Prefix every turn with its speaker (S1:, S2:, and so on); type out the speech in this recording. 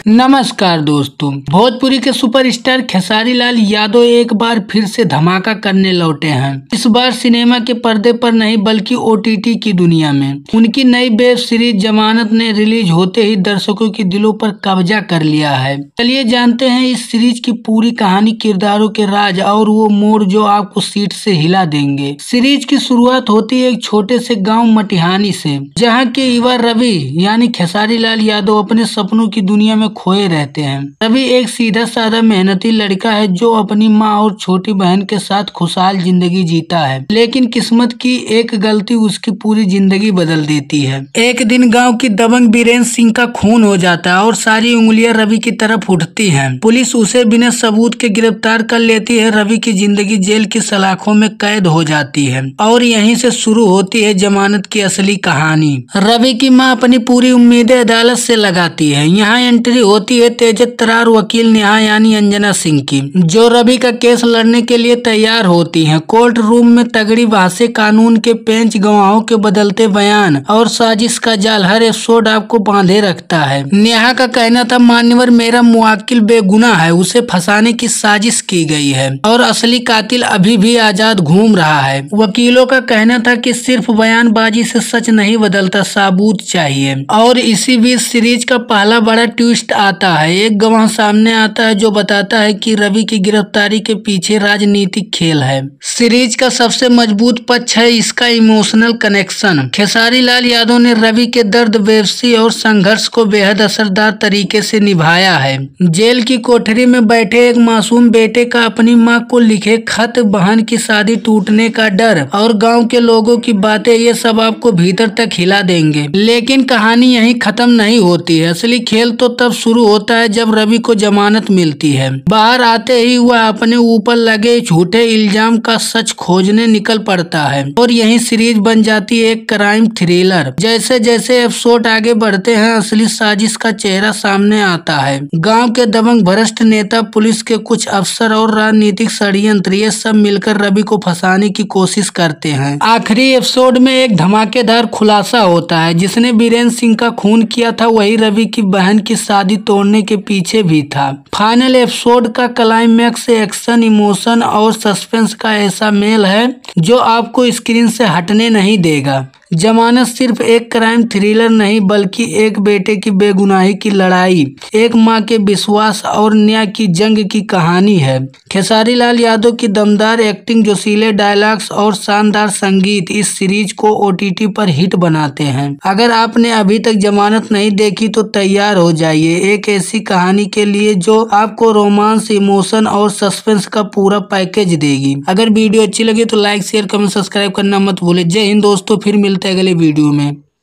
S1: नमस्कार दोस्तों, भोजपुरी के सुपरस्टार खेसारी लाल यादव एक बार फिर से धमाका करने लौटे हैं। इस बार सिनेमा के पर्दे पर नहीं बल्कि ओटीटी की दुनिया में। उनकी नई वेब सीरीज जमानत ने रिलीज होते ही दर्शकों के दिलों पर कब्जा कर लिया है। चलिए जानते हैं इस सीरीज की पूरी कहानी, किरदारों के राज और वो मोड़ जो आपको सीट से हिला देंगे। सीरीज की शुरुआत होती है एक छोटे से गाँव मटिहानी से, जहाँ के युवा रवि यानी खेसारी लाल यादव अपने सपनों की दुनिया में खोए रहते हैं। रवि एक सीधा साधा मेहनती लड़का है जो अपनी माँ और छोटी बहन के साथ खुशहाल जिंदगी जीता है, लेकिन किस्मत की एक गलती उसकी पूरी जिंदगी बदल देती है। एक दिन गांव की दबंग बीरेन्द्र सिंह का खून हो जाता है और सारी उंगलियां रवि की तरफ उठती हैं। पुलिस उसे बिना सबूत के गिरफ्तार कर लेती है। रवि की जिंदगी जेल की सलाखों में कैद हो जाती है और यहीं से शुरू होती है जमानत की असली कहानी। रवि की माँ अपनी पूरी उम्मीदें अदालत से लगाती है। यहाँ एंट्री होती है तेजत तरार वकील नेहा यानी अंजना सिंह की, जो रवि का केस लड़ने के लिए तैयार होती हैं। कोर्ट रूम में तगड़ी बहसें, कानून के पेंच, गवाहों के बदलते बयान और साजिश का जाल हर एपिसोड आपको बांधे रखता है। नेहा का कहना था, मान्यवर मेरा मुवक्किल बेगुनाह है, उसे फंसाने की साजिश की गई है और असली कातिल अभी भी आजाद घूम रहा है। वकीलों का कहना था कि सिर्फ बयानबाजी से सच नहीं बदलता, सबूत चाहिए। और इसी बीच सीरीज का पहला बड़ा ट्विस्ट आता है। एक गवाह सामने आता है जो बताता है कि रवि की गिरफ्तारी के पीछे राजनीतिक खेल है। सीरीज का सबसे मजबूत पक्ष है इसका इमोशनल कनेक्शन। खेसारी लाल यादव ने रवि के दर्द, बेबसी और संघर्ष को बेहद असरदार तरीके से निभाया है। जेल की कोठरी में बैठे एक मासूम बेटे का अपनी माँ को लिखे खत, बहन की शादी टूटने का डर और गाँव के लोगों की बातें, ये सब आपको भीतर तक हिला देंगे। लेकिन कहानी यहीं खत्म नहीं होती है। असली खेल तो तब शुरू होता है जब रवि को जमानत मिलती है। बाहर आते ही वह अपने ऊपर लगे झूठे इल्जाम का सच खोजने निकल पड़ता है और यही सीरीज बन जाती है एक क्राइम थ्रिलर। जैसे जैसे एपिसोड आगे बढ़ते हैं असली साजिश का चेहरा सामने आता है। गांव के दबंग, भ्रष्ट नेता, पुलिस के कुछ अफसर और राजनीतिक षड्यंत्र, ये सब मिलकर रवि को फंसाने की कोशिश करते हैं। आखिरी एपिसोड में एक धमाकेदार खुलासा होता है, जिसने बीरेन्द्र सिंह का खून किया था वही रवि की बहन की शादी तोड़ने के पीछे भी था। फाइनल एपिसोड का क्लाइमैक्स एक्शन, इमोशन और सस्पेंस का ऐसा मेल है जो आपको स्क्रीन से हटने नहीं देगा। जमानत सिर्फ एक क्राइम थ्रिलर नहीं बल्कि एक बेटे की बेगुनाही की लड़ाई, एक माँ के विश्वास और न्याय की जंग की कहानी है। खेसारी लाल यादव की दमदार एक्टिंग, जोशीले डायलॉग्स और शानदार संगीत इस सीरीज को ओटीटी पर हिट बनाते हैं। अगर आपने अभी तक जमानत नहीं देखी तो तैयार हो जाइए एक ऐसी कहानी के लिए जो आपको रोमांस, इमोशन और सस्पेंस का पूरा पैकेज देगी। अगर वीडियो अच्छी लगे तो लाइक, शेयर, कमेंट, सब्सक्राइब करना मत भूले। जय हिंद दोस्तों, फिर मिलते हैं अगले वीडियो में।